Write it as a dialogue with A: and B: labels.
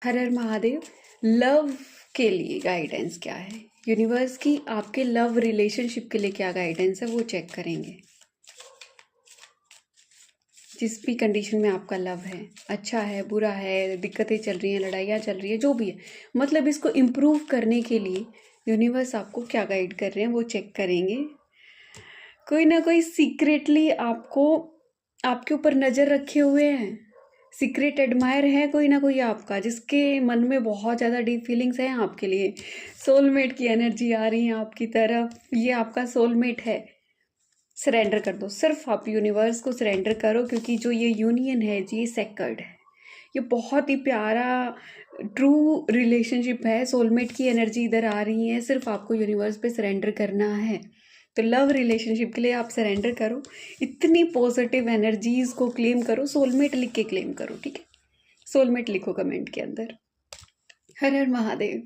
A: हर हर Mahadev. Love के लिए guidance क्या है यूनिवर्स की, आपके लव रिलेशनशिप के लिए क्या गाइडेंस है वो चेक करेंगे। जिस भी कंडीशन में आपका लव है, अच्छा है, बुरा है, दिक्कतें चल रही हैं, लड़ाइयाँ चल रही हैं, जो भी है, मतलब इसको इम्प्रूव करने के लिए यूनिवर्स आपको क्या गाइड कर रहे हैं वो चेक करेंगे। कोई ना कोई सीक्रेटली आपको, आपके ऊपर नज़र रखे हुए हैं, सीक्रेट एडमायर है कोई ना कोई आपका, जिसके मन में बहुत ज़्यादा डीप फीलिंग्स हैं आपके लिए। सोलमेट की एनर्जी आ रही है आपकी तरफ, ये आपका सोलमेट है। सरेंडर कर दो, सिर्फ आप यूनिवर्स को सरेंडर करो, क्योंकि जो ये यूनियन है जी, ये सेक्रेड है, ये बहुत ही प्यारा ट्रू रिलेशनशिप है। सोलमेट की एनर्जी इधर आ रही है, सिर्फ आपको यूनिवर्स पे सरेंडर करना है। तो लव रिलेशनशिप के लिए आप सरेंडर करो, इतनी पॉजिटिव एनर्जीज को क्लेम करो, सोलमेट लिख के क्लेम करो, ठीक है। सोलमेट लिखो कमेंट के अंदर। हर हर महादेव।